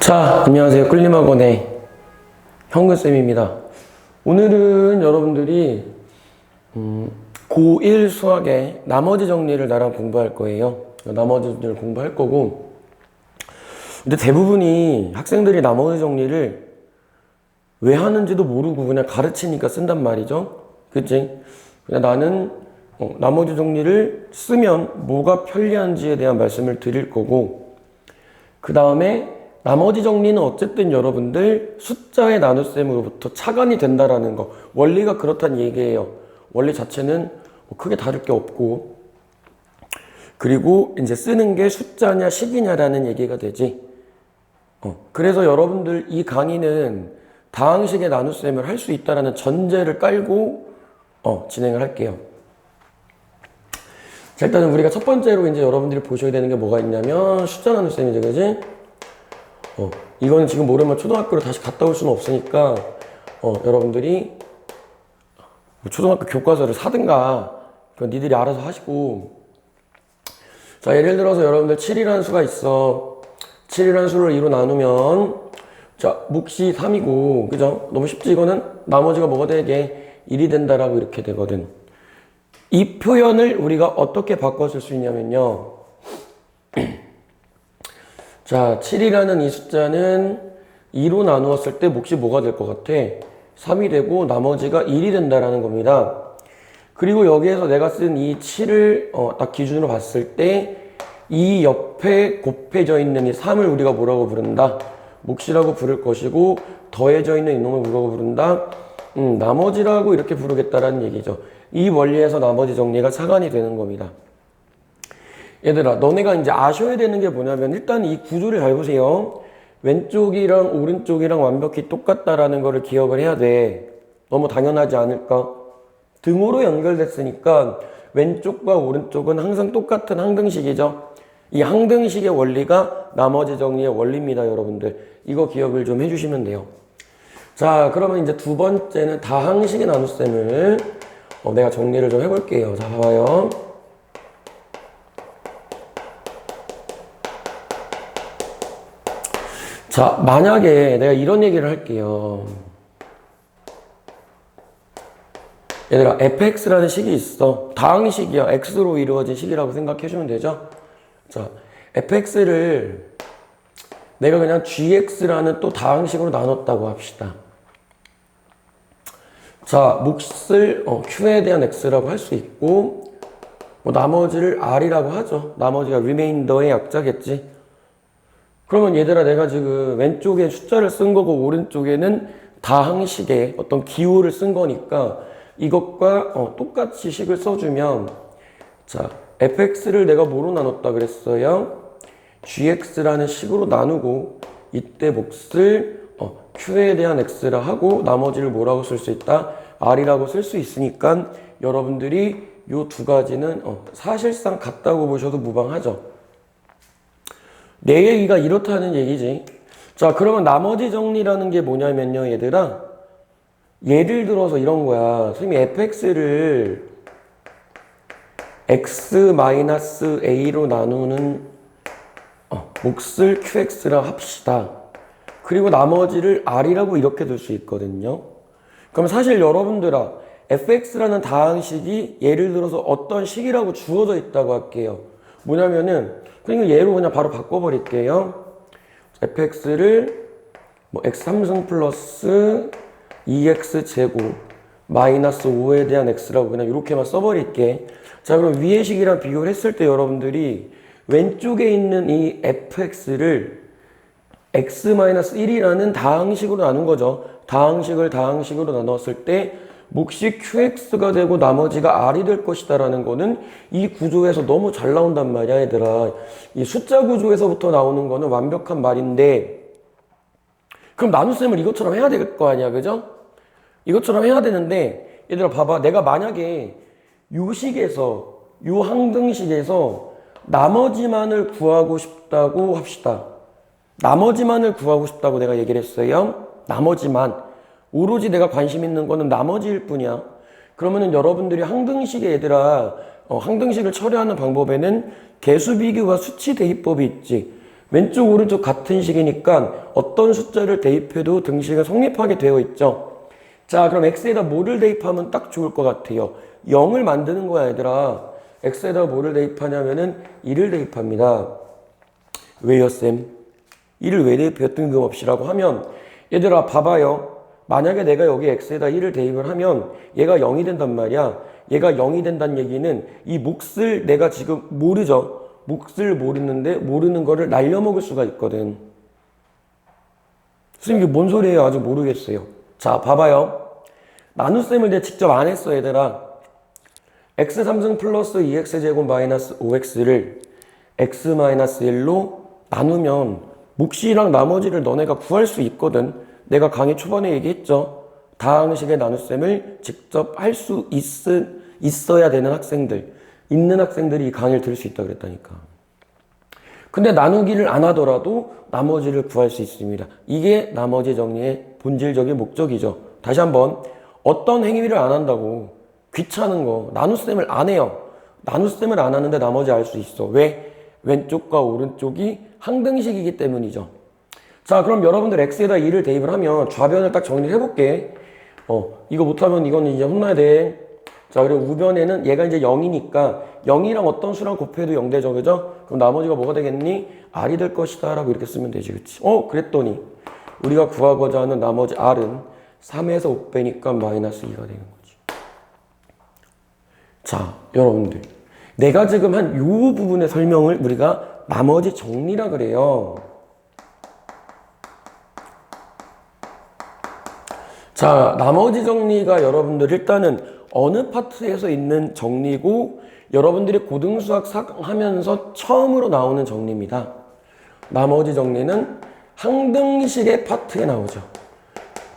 자, 안녕하세요. 끌림학원의 현근쌤입니다. 오늘은 여러분들이 고1 수학의 나머지 정리를 나랑 공부할 거예요. 나머지 정리를 공부할 거고, 근데 대부분이 학생들이 나머지 정리를 왜 하는지도 모르고 그냥 가르치니까 쓴단 말이죠. 그치? 그냥 나는 나머지 정리를 쓰면 뭐가 편리한지에 대한 말씀을 드릴 거고, 그 다음에 나머지 정리는 어쨌든 여러분들 숫자의 나눗셈으로부터 차관이 된다라는 거, 원리가 그렇다는 얘기예요. 원리 자체는 크게 다를 게 없고, 그리고 이제 쓰는 게 숫자냐 식이냐라는 얘기가 되지. 그래서 여러분들 이 강의는 다항식의 나눗셈을 할 수 있다라는 전제를 깔고 진행을 할게요. 자, 일단은 우리가 첫 번째로 이제 여러분들이 보셔야 되는 게 뭐가 있냐면 숫자 나눗셈이죠, 그지? 이거는 지금 모르면 초등학교로 다시 갔다 올 수는 없으니까 여러분들이 초등학교 교과서를 사든가 그건 니들이 알아서 하시고, 자, 예를 들어서 여러분들 7이라는 수가 있어. 7이라는 수를 2로 나누면 자, 몫이 3이고, 그죠? 너무 쉽지? 이거는 나머지가 뭐가 되게 1이 된다라고 이렇게 되거든. 이 표현을 우리가 어떻게 바꿔 쓸 수 있냐면요, 자, 7이라는 이 숫자는 2로 나누었을 때 몫이 뭐가 될 것 같아? 3이 되고 나머지가 1이 된다라는 겁니다. 그리고 여기에서 내가 쓴 이 7을 딱 기준으로 봤을 때 이 옆에 곱해져 있는 이 3을 우리가 뭐라고 부른다? 몫이라고 부를 것이고, 더해져 있는 이놈을 뭐라고 부른다? 나머지라고 이렇게 부르겠다라는 얘기죠. 이 원리에서 나머지 정리가 차관이 되는 겁니다. 얘들아, 너네가 이제 아셔야 되는 게 뭐냐면, 일단 이 구조를 잘 보세요. 왼쪽이랑 오른쪽이랑 완벽히 똑같다라는 거를 기억을 해야 돼. 너무 당연하지 않을까? 등호로 연결됐으니까 왼쪽과 오른쪽은 항상 똑같은 항등식이죠. 이 항등식의 원리가 나머지 정리의 원리입니다, 여러분들. 이거 기억을 좀 해주시면 돼요. 자, 그러면 이제 두 번째는 다항식의 나눗셈을 내가 정리를 좀 해볼게요. 자, 봐봐요. 자, 만약에 내가 이런 얘기를 할게요. 얘들아, fx라는 식이 있어. 다항식이야. x로 이루어진 식이라고 생각해주면 되죠? 자, fx를 내가 그냥 gx라는 또 다항식으로 나눴다고 합시다. 자, 몫을 q에 대한 x라고 할 수 있고, 뭐 나머지를 r이라고 하죠. 나머지가 리메인더의 약자겠지. 그러면 얘들아, 내가 지금 왼쪽에 숫자를 쓴 거고 오른쪽에는 다항식의 어떤 기호를 쓴 거니까 이것과 똑같이 식을 써주면, 자, fx를 내가 뭐로 나눴다 그랬어요? gx라는 식으로 나누고, 이때 몫을 q에 대한 x라 하고 나머지를 뭐라고 쓸 수 있다? r이라고 쓸 수 있으니까 여러분들이 요 두 가지는 사실상 같다고 보셔도 무방하죠. 내 얘기가 이렇다는 얘기지. 자, 그러면 나머지 정리라는 게 뭐냐면요, 얘들아, 예를 들어서 이런 거야. 선생님이 fx를 x-a로 나누는 몫을 qx라 합시다. 그리고 나머지를 r이라고 이렇게 둘 수 있거든요. 그럼 사실 여러분들아, fx라는 다항식이 예를 들어서 어떤 식이라고 주어져 있다고 할게요. 뭐냐면은, 그러니까 얘로 그냥 바로 바꿔버릴게요. fx를 뭐 x3승 플러스 2x제곱 마이너스 5에 대한 x라고 그냥 이렇게만 써버릴게. 자, 그럼 위의 식이랑 비교를 했을 때 여러분들이 왼쪽에 있는 이 fx를 x-1이라는 다항식으로 나눈 거죠. 다항식을 다항식으로 나눴을 때 몫이 qx가 되고 나머지가 r이 될 것이다 라는 거는 이 구조에서 너무 잘 나온단 말이야, 얘들아. 이 숫자 구조에서부터 나오는 거는 완벽한 말인데, 그럼 나눗셈을 이것처럼 해야 될 거 아니야, 그죠? 이것처럼 해야 되는데, 얘들아 봐봐. 내가 만약에 요 식에서, 요 항등식에서 나머지만을 구하고 싶다고 합시다. 나머지만을 구하고 싶다고 내가 얘기를 했어요. 나머지만. 오로지 내가 관심 있는 거는 나머지일 뿐이야. 그러면은 여러분들이 항등식에 얘들아, 항등식을 처리하는 방법에는 개수 비교와 수치 대입법이 있지. 왼쪽 오른쪽 같은 식이니까 어떤 숫자를 대입해도 등식은 성립하게 되어 있죠. 자, 그럼 x에다 뭐를 대입하면 딱 좋을 것 같아요. 0을 만드는 거야, 얘들아. x에다 뭐를 대입하냐면은 2를 대입합니다. 왜요, 쌤? 2를 왜 대입해요? 뜬금없이라고 하면 얘들아 봐봐요. 만약에 내가 여기 x에다 1을 대입을 하면 얘가 0이 된단 말이야. 얘가 0이 된다는 얘기는 이 몫을 내가 지금 모르죠. 몫을 모르는데 모르는 거를 날려먹을 수가 있거든. 선생님 이게 뭔 소리예요? 아직 모르겠어요. 자 봐봐요. 나눗셈을 내가 직접 안 했어 얘들아. x 3승 플러스 2x제곱 마이너스 5x를 x 마이너스 1로 나누면 몫이랑 나머지를 너네가 구할 수 있거든. 내가 강의 초반에 얘기했죠. 다항식의 나눗셈을 직접 할 수 있어야 되는 학생들, 있는 학생들이 이 강의를 들을 수 있다고 그랬다니까. 근데 나누기를 안 하더라도 나머지를 구할 수 있습니다. 이게 나머지 정리의 본질적인 목적이죠. 다시 한번 어떤 행위를 안 한다고 귀찮은 거 나눗셈을 안 해요. 나눗셈을 안 하는데 나머지 알 수 있어. 왜? 왼쪽과 오른쪽이 항등식이기 때문이죠. 자 그럼 여러분들 x에다 2를 대입을 하면 좌변을 딱 정리를 해볼게. 이거 못하면 이건 이제 혼나야 돼. 자 그리고 우변에는 얘가 이제 0이니까 0이랑 어떤 수랑 곱해도 0 되죠, 그죠? 그럼 나머지가 뭐가 되겠니? r이 될 것이다 라고 이렇게 쓰면 되지, 그치? 그랬더니 우리가 구하고자 하는 나머지 r은 3에서 5 빼니까 마이너스 2가 되는 거지. 자 여러분들 내가 지금 한 요 부분의 설명을 우리가 나머지 정리라 그래요. 자 나머지 정리가 여러분들 일단은 어느 파트에서 있는 정리고 여러분들이 고등수학 하면서 처음으로 나오는 정리입니다. 나머지 정리는 항등식의 파트에 나오죠.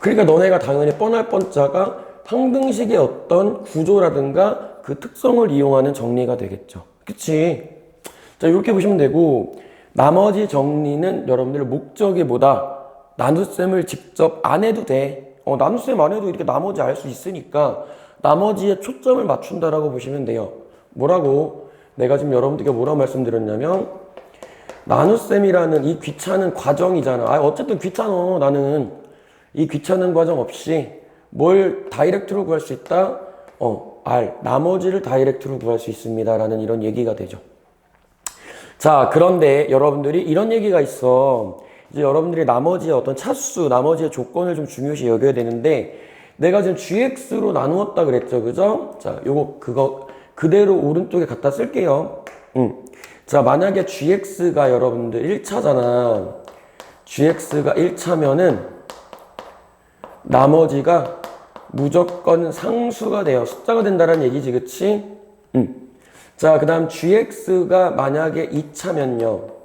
그러니까 너네가 당연히 뻔할 뻔자가 항등식의 어떤 구조라든가 그 특성을 이용하는 정리가 되겠죠. 그치? 자 이렇게 보시면 되고 나머지 정리는 여러분들 목적이 뭐다? 나눗셈을 직접 안 해도 돼. 나눗셈 안 해도 이렇게 나머지 알 수 있으니까 나머지에 초점을 맞춘다라고 보시면 돼요. 뭐라고? 내가 지금 여러분들께 뭐라고 말씀드렸냐면 나눗셈이라는 이 귀찮은 과정이잖아. 어쨌든 귀찮아. 나는 이 귀찮은 과정 없이 뭘 다이렉트로 구할 수 있다? R. 나머지를 다이렉트로 구할 수 있습니다. 라는 이런 얘기가 되죠. 자, 그런데 여러분들이 이런 얘기가 있어. 이제 여러분들이 나머지의 어떤 차수, 나머지의 조건을 좀 중요시 여겨야 되는데 내가 지금 gx로 나누었다 그랬죠, 그죠? 자, 그거 그대로 오른쪽에 갖다 쓸게요. 자, 만약에 gx가 여러분들 1차잖아. gx가 1차면은 나머지가 무조건 상수가 돼요. 숫자가 된다는 얘기지, 그치? 자, 그 다음 gx가 만약에 2차면요.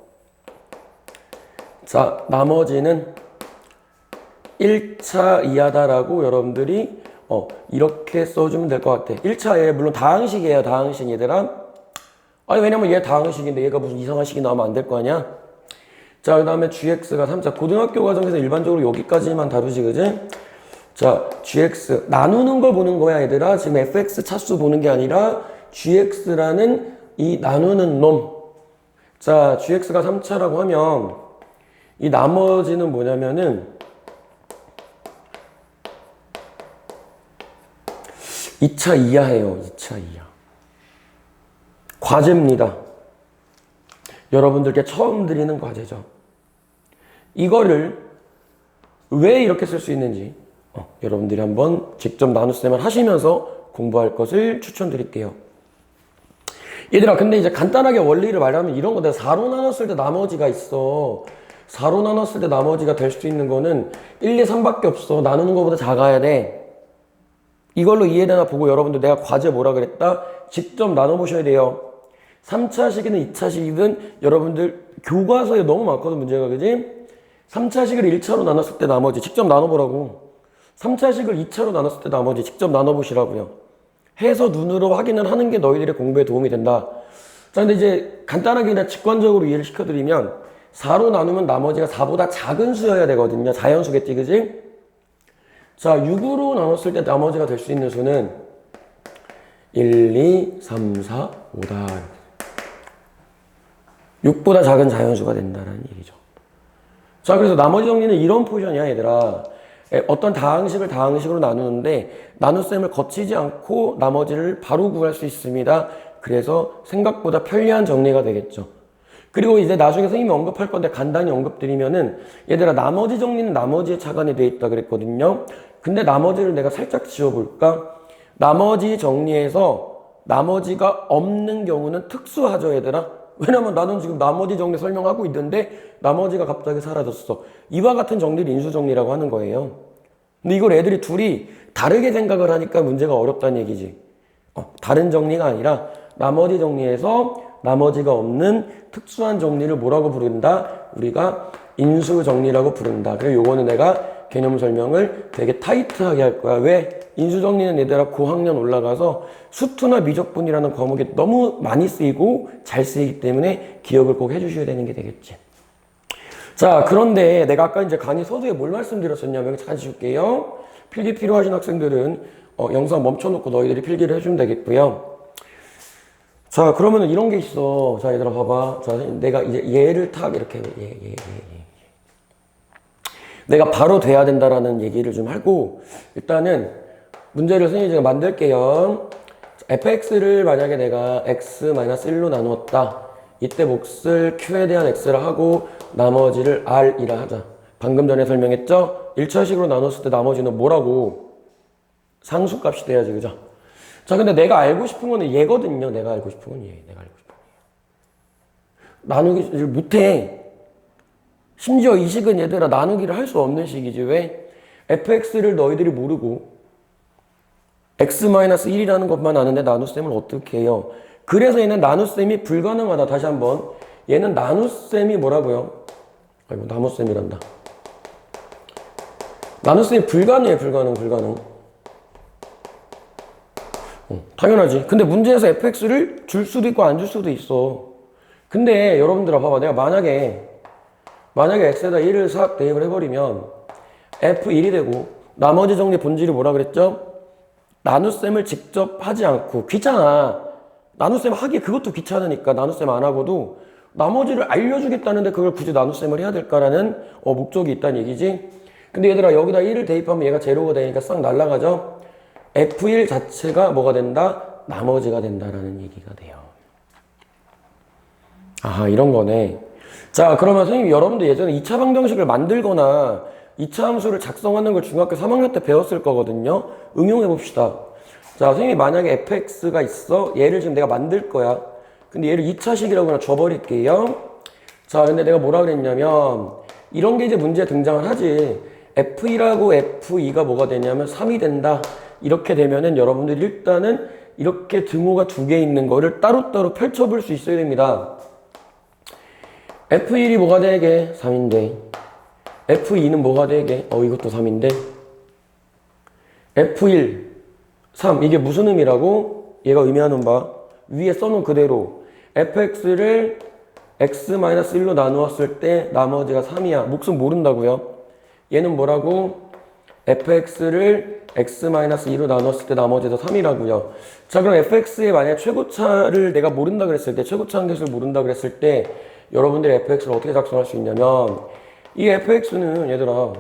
자, 나머지는 1차 이하다라고 여러분들이 이렇게 써주면 될 것 같아. 1차에 물론 다항식이에요. 다항식 얘들아. 아니 왜냐면 얘 다항식인데 얘가 무슨 이상한 식이 나오면 안 될 거 아니야. 자, 그 다음에 gx가 3차. 고등학교 과정에서 일반적으로 여기까지만 다루지, 그지? 자, gx 나누는 걸 보는 거야 얘들아. 지금 fx 차수 보는 게 아니라 gx라는 이 나누는 놈. 자, gx가 3차라고 하면 이 나머지는 뭐냐면은 2차 이하예요. 2차 이하. 과제입니다. 여러분들께 처음 드리는 과제죠. 이거를 왜 이렇게 쓸 수 있는지 여러분들이 한번 직접 나눗셈을 하시면서 공부할 것을 추천드릴게요. 얘들아 근데 이제 간단하게 원리를 말하면 이런 거 내가 4로 나눴을 때 나머지가 있어. 4로 나눴을 때 나머지가 될 수 있는 거는 1, 2, 3밖에 없어. 나누는 것보다 작아야 돼. 이걸로 이해되나 보고 여러분들 내가 과제 뭐라 그랬다? 직접 나눠보셔야 돼요. 3차식이든 2차식이든 여러분들 교과서에 너무 많거든 문제가, 그지? 3차식을 1차로 나눴을 때 나머지 직접 나눠보라고. 3차식을 2차로 나눴을 때 나머지 직접 나눠보시라고요. 해서 눈으로 확인을 하는 게 너희들의 공부에 도움이 된다. 자, 근데 이제 간단하게 그냥 직관적으로 이해를 시켜드리면 4로 나누면 나머지가 4보다 작은 수여야 되거든요. 자연수겠지, 그지? 자, 6으로 나눴을 때 나머지가 될 수 있는 수는 1, 2, 3, 4, 5다. 6보다 작은 자연수가 된다는 얘기죠. 자, 그래서 나머지 정리는 이런 포지션이야, 얘들아. 어떤 다항식을 다항식으로 나누는데 나눗셈을 거치지 않고 나머지를 바로 구할 수 있습니다. 그래서 생각보다 편리한 정리가 되겠죠. 그리고 이제 나중에 선생님이 언급할 건데 간단히 언급드리면은 얘들아 나머지 정리는 나머지에 차관이 되어 있다 그랬거든요. 근데 나머지를 내가 살짝 지워볼까? 나머지 정리에서 나머지가 없는 경우는 특수하죠, 얘들아. 왜냐면 나는 지금 나머지 정리 설명하고 있는데 나머지가 갑자기 사라졌어. 이와 같은 정리를 인수정리라고 하는 거예요. 근데 이걸 애들이 둘이 다르게 생각을 하니까 문제가 어렵다는 얘기지. 다른 정리가 아니라 나머지 정리에서 나머지가 없는 특수한 정리를 뭐라고 부른다? 우리가 인수정리라고 부른다. 그래서 요거는 내가 개념 설명을 되게 타이트하게 할 거야. 왜? 인수정리는 얘들아 고학년 올라가서 수투나 미적분이라는 과목이 너무 많이 쓰이고 잘 쓰이기 때문에 기억을 꼭 해주셔야 되는 게 되겠지. 자, 그런데 내가 아까 이제 강의 서두에 뭘 말씀드렸었냐면 잠깐 지울게요. 필기 필요하신 학생들은 영상 멈춰놓고 너희들이 필기를 해주면 되겠고요. 자, 그러면은 이런 게 있어. 자, 얘들아 봐봐. 자, 내가 이제 얘를 딱 이렇게 내가 바로 돼야 된다라는 얘기를 좀 하고 일단은 문제를 선생님이 제가 만들게요. fx를 만약에 내가 x-1로 나누었다. 이때 몫을 q에 대한 x라 하고 나머지를 r이라 하자. 방금 전에 설명했죠? 1차식으로 나눴을 때 나머지는 뭐라고? 상수값이 돼야지, 그죠? 자, 근데 내가 알고 싶은 거는 얘거든요. 내가 알고 싶은 건 얘. 내가 알고 싶은 건 얘. 나누기를 못해. 심지어 이 식은 얘들아 나누기를 할 수 없는 식이지. 왜? fx를 너희들이 모르고 x-1이라는 것만 아는데 나눗셈을 어떻게 해요? 그래서 얘는 나눗셈이 불가능하다. 다시 한번. 얘는 나눗셈이 뭐라고요? 아이고, 나눗셈이란다. 나눗셈이 불가능해, 불가능. 당연하지. 근데 문제에서 fx를 줄 수도 있고 안 줄 수도 있어. 근데 여러분들아 봐봐. 내가 만약에 x에다 1을 싹 대입을 해버리면 f1이 되고 나머지 정리 본질이 뭐라 그랬죠? 나눗셈을 직접 하지 않고 귀찮아. 나눗셈 하기 그것도 귀찮으니까 나눗셈 안 하고도 나머지를 알려주겠다는데 그걸 굳이 나눗셈을 해야 될까라는 목적이 있다는 얘기지. 근데 얘들아 여기다 1을 대입하면 얘가 제로가 되니까 싹 날아가죠. F1 자체가 뭐가 된다? 나머지가 된다라는 얘기가 돼요. 아하, 이런 거네. 자, 그러면 선생님 여러분들 예전에 2차 방정식을 만들거나 2차 함수를 작성하는 걸 중학교 3학년 때 배웠을 거거든요. 응용해 봅시다. 자, 선생님이 만약에 fx가 있어. 얘를 지금 내가 만들 거야. 근데 얘를 2차식이라고 그냥 줘버릴게요. 자, 근데 내가 뭐라 그랬냐면 이런 게 이제 문제에 등장을 하지. f1하고 f2가 뭐가 되냐면 3이 된다. 이렇게 되면은 여러분들이 일단은 이렇게 등호가 두 개 있는 거를 따로따로 펼쳐볼 수 있어야 됩니다. F1이 뭐가 되게? 3인데. F2는 뭐가 되게? 이것도 3인데. F1, 3. 이게 무슨 의미라고? 얘가 의미하는 바. 위에 써놓은 그대로. fx를 x-1로 나누었을 때 나머지가 3이야. 몫은 모른다고요. 얘는 뭐라고? fx를 x-2로 나눴을 때 나머지도 3이라고요. 자, 그럼 fx의 만약 최고차를 내가 모른다 그랬을 때, 최고차 한계수를 모른다 그랬을 때 여러분들이 fx를 어떻게 작성할 수 있냐면 이 fx는 얘들아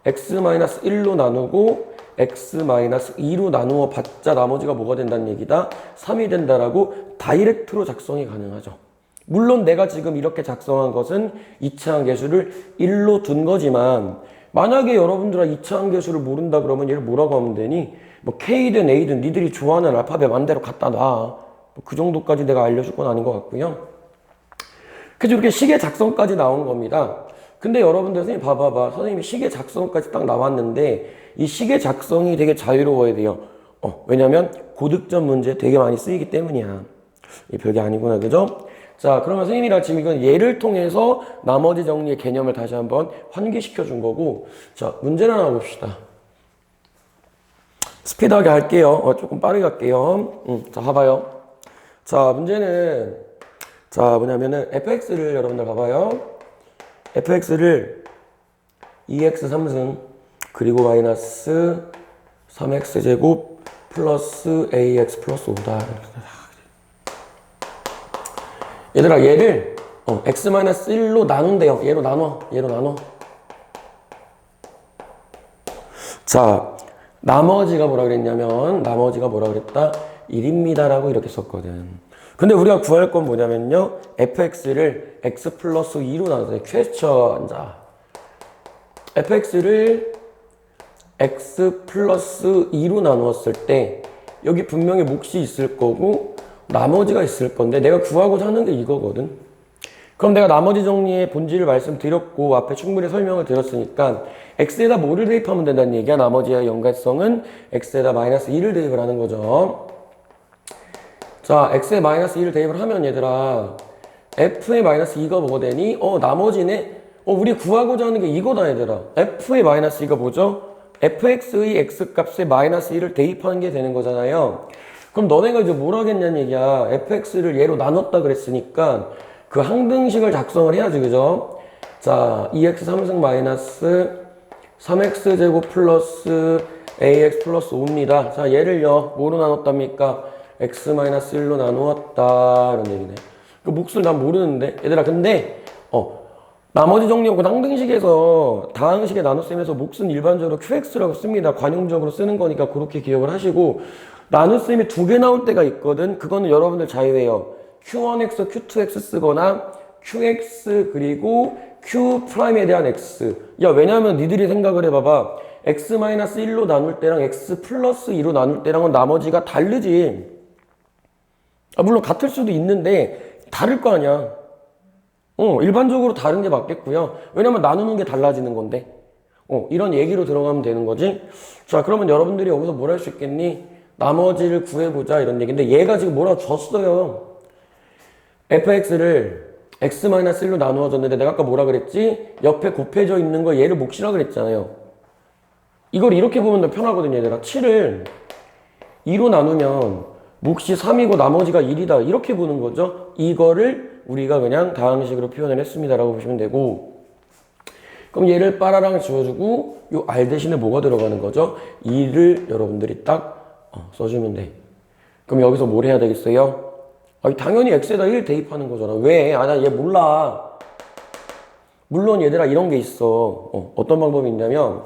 x-1로 나누고 x-2로 나누어 봤자 나머지가 뭐가 된다는 얘기다? 3이 된다라고 다이렉트로 작성이 가능하죠. 물론 내가 지금 이렇게 작성한 것은 2차 함계수를 1로 둔 거지만 만약에 여러분들아 2차 함계수를 모른다 그러면 얘를 뭐라고 하면 되니? 뭐 K든 A든 니들이 좋아하는 알파벳 맘대로 갖다 놔. 그 정도까지 내가 알려줄 건 아닌 것 같고요. 그래서 이렇게 시계 작성까지 나온 겁니다. 근데 여러분들 선생님 봐봐봐. 선생님이 시계 작성까지 딱 나왔는데 이 시계 작성이 되게 자유로워야 돼요. 왜냐면 고득점 문제 되게 많이 쓰이기 때문이야. 이 별게 아니구나, 그죠? 자, 그러면 선생님이랑 지금 이건 예를 통해서 나머지 정리의 개념을 다시 한번 환기시켜 준 거고, 자, 문제를 하나 봅시다. 스피드하게 할게요. 조금 빠르게 할게요. 자, 봐봐요. 자, 문제는, 자, 뭐냐면은, fx를 여러분들 봐봐요. fx를 2x 3승, 그리고 마이너스 3x제곱 플러스 ax 플러스 5다. 얘들아, 얘를 x-1로 나눈대요. 얘로 나눠. 자, 나머지가 뭐라 그랬다? 1입니다 라고 이렇게 썼거든. 근데 우리가 구할 건 뭐냐면요, fx를 x 플러스 2로 나눠서 퀘스천. 자, fx를 x 플러스 2로 나누었을 때 여기 분명히 몫이 있을 거고 나머지가 있을 건데 내가 구하고자 하는 게 이거거든. 그럼 내가 나머지 정리의 본질을 말씀드렸고 앞에 충분히 설명을 드렸으니까 x에다 뭐를 대입하면 된다는 얘기야. 나머지의 연관성은 x에다 마이너스 2를 대입을 하는 거죠. 자, x에 마이너스 2를 대입을 하면 얘들아 f의 마이너스 2가 뭐가 되니? 나머지네. 우리 구하고자 하는 게 이거다 얘들아. f의 마이너스 2가 뭐죠? fx의 x값에 마이너스 2를 대입하는 게 되는 거잖아요. 그럼 너네가 이제 뭘 하겠냐는 얘기야. fx를 얘로 나눴다 그랬으니까 그 항등식을 작성을 해야지, 그죠? 자, 2x 3승 마이너스 3x제곱 플러스 ax 플러스 5입니다. 자, 얘를요 뭐로 나눴답니까? x 마이너스 1로 나누었다 이런 얘기네. 그 몫을 난 모르는데 얘들아. 근데 나머지 정리하고 항등식에서 다항식에 나눗셈에서 몫은 일반적으로 qx라고 씁니다. 관용적으로 쓰는 거니까 그렇게 기억을 하시고, 나눗셈이 두 개 나올 때가 있거든. 그거는 여러분들 자유예요. q1x, q2x 쓰거나 qx 그리고 q'에 대한 x. 야, 왜냐면 니들이 생각을 해봐봐. x-1로 나눌 때랑 x 플러스 2로 나눌 때랑은 나머지가 다르지. 물론 같을 수도 있는데 다를 거 아니야. 일반적으로 다른 게 맞겠고요. 왜냐면 나누는 게 달라지는 건데. 이런 얘기로 들어가면 되는 거지. 자, 그러면 여러분들이 여기서 뭘 할 수 있겠니? 나머지를 구해보자 이런 얘기인데 얘가 지금 뭐라 줬어요. fx를 x-1로 나누어 줬는데 내가 아까 뭐라 그랬지? 옆에 곱해져 있는 거 얘를 몫이라 그랬잖아요. 이걸 이렇게 보면 더 편하거든요, 얘들아. 7을 2로 나누면 몫이 3이고 나머지가 1이다. 이렇게 보는 거죠. 이거를 우리가 그냥 다항식으로 표현을 했습니다 라고 보시면 되고, 그럼 얘를 빠라랑 지워주고 요 r 대신에 뭐가 들어가는 거죠? 2를 여러분들이 딱 써주면 돼. 그럼 여기서 뭘 해야 되겠어요? 당연히 x에다 1 대입하는 거잖아. 왜? 나 얘 몰라. 물론 얘들아 이런 게 있어. 어떤 방법이 있냐면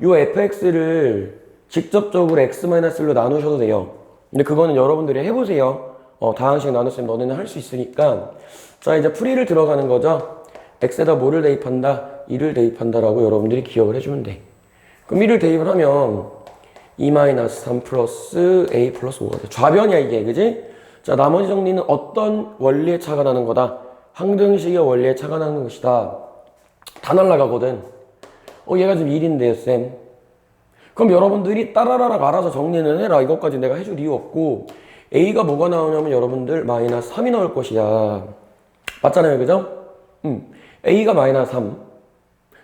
요 fx를 직접적으로 x-1로 나누셔도 돼요. 근데 그거는 여러분들이 해보세요. 다항식 나눴으면 너네는 할 수 있으니까. 자, 이제 풀이를 들어가는 거죠. x에다 뭐를 대입한다? 2를 대입한다라고 여러분들이 기억을 해주면 돼. 그럼 1을 대입을 하면 2-3 플러스 a 플러스 5가 돼. 좌변이야 이게, 그지? 자, 나머지 정리는 어떤 원리에 차가 나는 거다? 항등식의 원리에 차가 나는 것이다. 다 날라가거든. 얘가 지금 1인데요, 쌤. 그럼 여러분들이 따라라락 알아서 정리는 해라. 이것까지 내가 해줄 이유 없고, a가 뭐가 나오냐면 여러분들 마이너스 3이 나올 것이야. 맞잖아요, 그죠? a가 마이너스 3.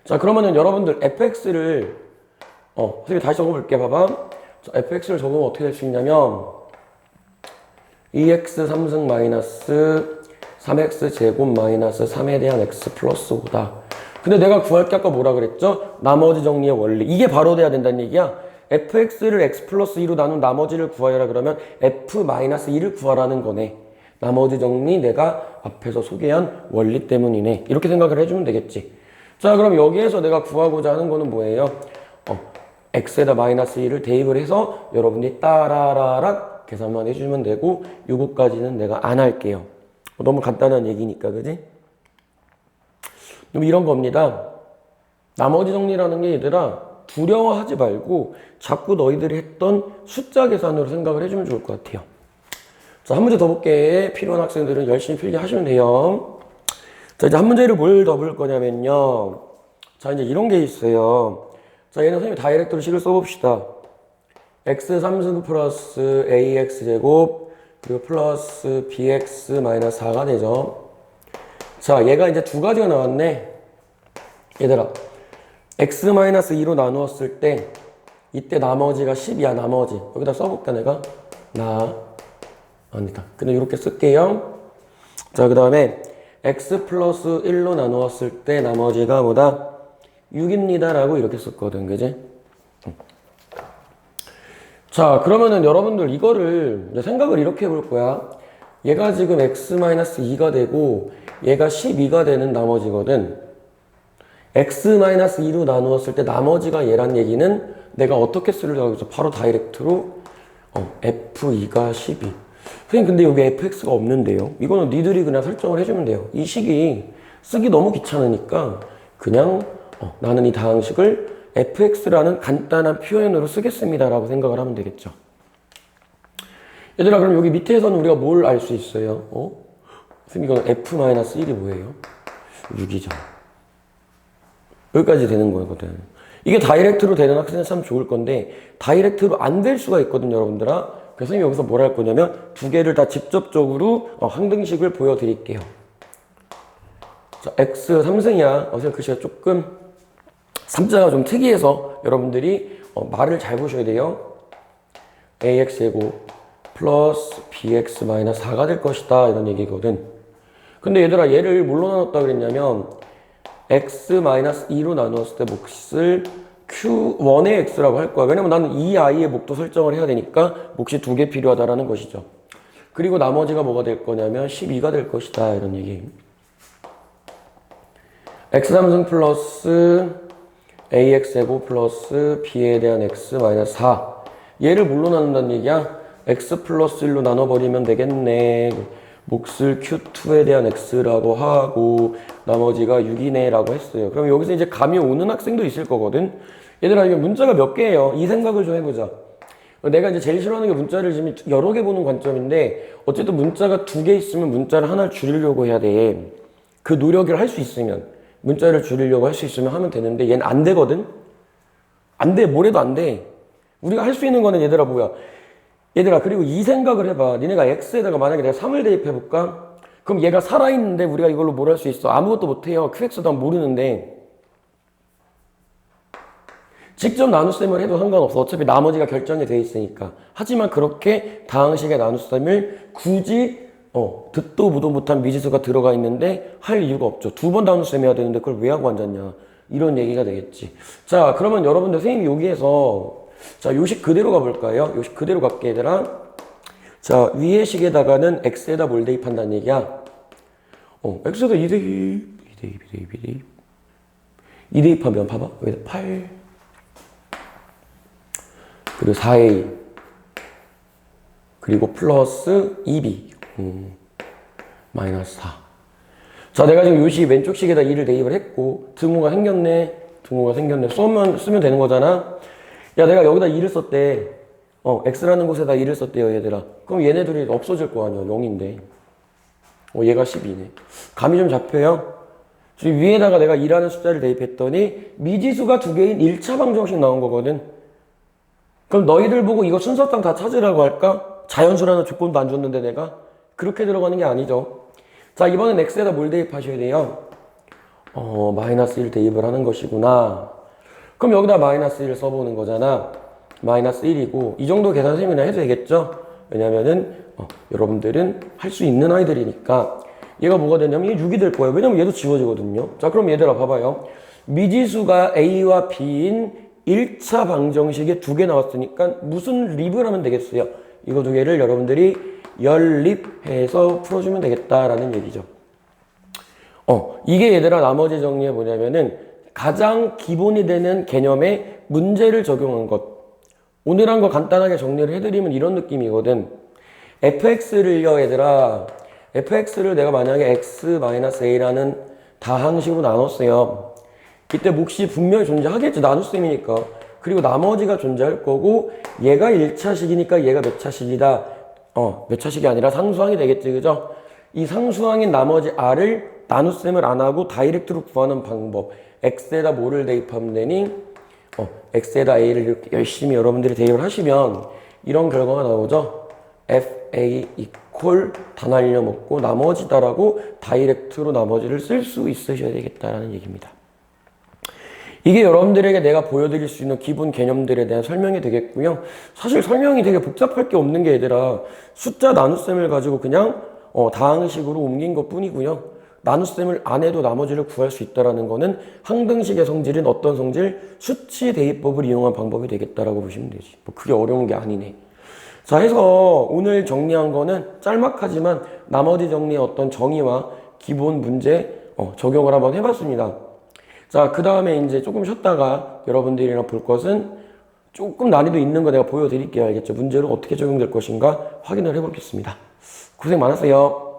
자, 그러면은 여러분들 fx를 선생님이 다시 적어볼게. 봐봐. 자, fx를 적으면 어떻게 될 수 있냐면 2x 3승 마이너스 3x 제곱 마이너스 3에 대한 x 플러스 5다. 근데 내가 구할 게 아까 뭐라 그랬죠? 나머지 정리의 원리. 이게 바로 돼야 된다는 얘기야. fx를 x 플러스 2로 나눈 나머지를 구하여라 그러면 f 마이너스 2를 구하라는 거네. 나머지 정리 내가 앞에서 소개한 원리 때문이네. 이렇게 생각을 해주면 되겠지. 자, 그럼 여기에서 내가 구하고자 하는 거는 뭐예요? x에다 마이너스 2를 대입을 해서 여러분들이 따라라락 계산만 해주면 되고, 요거까지는 내가 안 할게요. 너무 간단한 얘기니까, 그지? 그럼 이런 겁니다. 나머지 정리라는 게 얘들아 두려워하지 말고 자꾸 너희들이 했던 숫자 계산으로 생각을 해주면 좋을 것 같아요. 자, 한 문제 더 볼게. 필요한 학생들은 열심히 필기하시면 돼요. 자, 이제 한 문제를 뭘 더 볼 거냐면요. 자, 이제 이런 게 있어요. 자, 얘는 선생님이 다이렉트로 식을 써봅시다. x 3승 플러스 ax 제곱 그리고 플러스 bx 마이너스 4가 되죠. 자, 얘가 이제 두 가지가 나왔네. 얘들아, x 마이너스 2로 나누었을 때 이때 나머지가 10이야. 나머지 여기다 써볼까 내가? 아니다. 근데 이렇게 쓸게요. 자, 그 다음에 x 플러스 1로 나누었을 때 나머지가 뭐다? 6입니다 라고 이렇게 썼거든, 그지? 자, 그러면은 여러분들 이거를 생각을 이렇게 해볼 거야. 얘가 지금 x-2가 되고 얘가 12가 되는 나머지거든. x-2로 나누었을 때 나머지가 얘란 얘기는 내가 어떻게 쓰려고 해서 바로 다이렉트로 f2가 12. 선생님 근데 여기 fx가 없는데요. 이거는 니들이 그냥 설정을 해주면 돼요. 이 식이 쓰기 너무 귀찮으니까 그냥 나는 이 다항식을 fx라는 간단한 표현으로 쓰겠습니다 라고 생각을 하면 되겠죠. 얘들아 그럼 여기 밑에서는 우리가 뭘 알 수 있어요? 선생님 이건 f-1이 뭐예요? 6이죠. 여기까지 되는 거거든. 이게 다이렉트로 되는 학생은 참 좋을 건데 다이렉트로 안 될 수가 있거든요 여러분들아. 그래서 선생님이 여기서 뭘 할 거냐면 두 개를 다 직접적으로 항등식을 보여드릴게요. 자, x 3승이야. 선생님 글씨가 조금 3자가 좀 특이해서 여러분들이 말을 잘 보셔야 돼요. ax제곱 플러스 bx 마이너스 4가 될 것이다 이런 얘기거든. 근데 얘들아 얘를 뭘로 나눴다 그랬냐면 x-2로 나누었을 때 몫을 q1의 x라고 할 거야. 왜냐면 나는 이 i의 목도 설정을 해야 되니까 몫이 두 개 필요하다라는 것이죠. 그리고 나머지가 뭐가 될 거냐면 12가 될 것이다 이런 얘기. x3승 플러스 ax제곱 플러스 b에 대한 x 마이너스 4. 얘를 뭘로 나눈다는 얘기야? x 플러스 1로 나눠버리면 되겠네. 몫을 q2에 대한 x라고 하고 나머지가 6이네 라고 했어요. 그럼 여기서 이제 감이 오는 학생도 있을 거거든. 얘들아 이게 문자가 몇 개예요? 이 생각을 좀 해보자. 내가 이제 제일 싫어하는 게 문자를 지금 여러 개 보는 관점인데 어쨌든 문자가 두 개 있으면 문자를 하나를 줄이려고 해야 돼. 그 노력을 할 수 있으면 문자를 줄이려고 할 수 있으면 하면 되는데 얘는 안 되거든. 안 돼. 뭐래도 안 돼. 우리가 할 수 있는 거는 얘들아 뭐야? 얘들아 그리고 이 생각을 해봐. 니네가 x에다가 만약에 내가 3을 대입해볼까? 그럼 얘가 살아있는데 우리가 이걸로 뭘 할 수 있어? 아무것도 못해요. qx도 모르는데 직접 나눗셈을 해도 상관없어. 어차피 나머지가 결정이 돼 있으니까. 하지만 그렇게 다항식의 나눗셈을 굳이 듣도 보도 못한 미지수가 들어가 있는데 할 이유가 없죠. 두 번 나눗셈 해야 되는데 그걸 왜 하고 앉았냐 이런 얘기가 되겠지. 자 그러면 여러분들 선생님이 여기에서 자, 요식 그대로 가볼까요? 요식 그대로 갈게, 얘들아. 자, 위의 식에다가는 x에다 뭘 대입한다는 얘기야? x에다 2대입. 2대입하면, 봐봐. 여기다 8. 그리고 4a. 그리고 플러스 2b. 마이너스 4. 자, 내가 지금 요식 왼쪽 식에다 2를 대입을 했고, 등호가 생겼네. 쓰면 되는 거잖아. 야 내가 여기다 2를 썼대. x라는 곳에다 2를 썼대요 얘들아. 그럼 얘네들이 없어질 거 아니야. 0인데 얘가 12네. 감이 좀 잡혀요? 지금 위에다가 내가 2라는 숫자를 대입했더니 미지수가 두 개인 1차 방정식 나온 거거든. 그럼 너희들 보고 이거 순서상 다 찾으라고 할까? 자연수라는 조건도 안 줬는데 내가? 그렇게 들어가는 게 아니죠. 자 이번엔 x에다 뭘 대입하셔야 돼요? 마이너스 1 대입을 하는 것이구나. 그럼 여기다 마이너스 1을 써보는 거잖아. 마이너스 1이고 이 정도 계산 선생님이나 해도 되겠죠? 왜냐면은 여러분들은 할 수 있는 아이들이니까. 얘가 뭐가 되냐면 이게 6이 될 거예요. 왜냐면 얘도 지워지거든요. 자 그럼 얘들아 봐봐요. 미지수가 a와 b인 1차 방정식에 두 개 나왔으니까 무슨 립을 하면 되겠어요? 이거 두 개를 여러분들이 연립해서 풀어주면 되겠다라는 얘기죠. 이게 얘들아 나머지 정리해 보냐면은 가장 기본이 되는 개념에 문제를 적용한 것. 오늘 한 거 간단하게 정리를 해드리면 이런 느낌이거든. fx를요 얘들아. fx를 내가 만약에 x-a라는 다항식으로 나눴어요. 이때 몫이 분명히 존재하겠지. 나눗셈이니까. 그리고 나머지가 존재할 거고 얘가 1차식이니까 얘가 몇 차식이다. 몇 차식이 아니라 상수항이 되겠지. 그죠? 이 상수항인 나머지 r을 나눗셈을 안 하고 다이렉트로 구하는 방법. x에다 뭐를 대입하면 되니? x에다 a를 이렇게 열심히 여러분들이 대입을 하시면 이런 결과가 나오죠. fa equal 다 날려먹고 나머지다라고 다이렉트로 나머지를 쓸 수 있으셔야 되겠다라는 얘기입니다. 이게 여러분들에게 내가 보여드릴 수 있는 기본 개념들에 대한 설명이 되겠고요. 사실 설명이 되게 복잡할 게 없는 게 얘들아 숫자 나눗셈을 가지고 그냥 다항식으로 옮긴 것 뿐이고요. 나눗셈을 안 해도 나머지를 구할 수 있다는 거는 항등식의 성질은 어떤 성질? 수치 대입법을 이용한 방법이 되겠다라고 보시면 되지. 뭐 그게 어려운 게 아니네. 자 해서 오늘 정리한 거는 짤막하지만 나머지 정리의 어떤 정의와 기본 문제 적용을 한번 해봤습니다. 자, 그 다음에 이제 조금 쉬었다가 여러분들이랑 볼 것은 조금 난이도 있는 거 내가 보여드릴게요. 알겠죠? 문제로 어떻게 적용될 것인가 확인을 해보겠습니다. 고생 많았어요.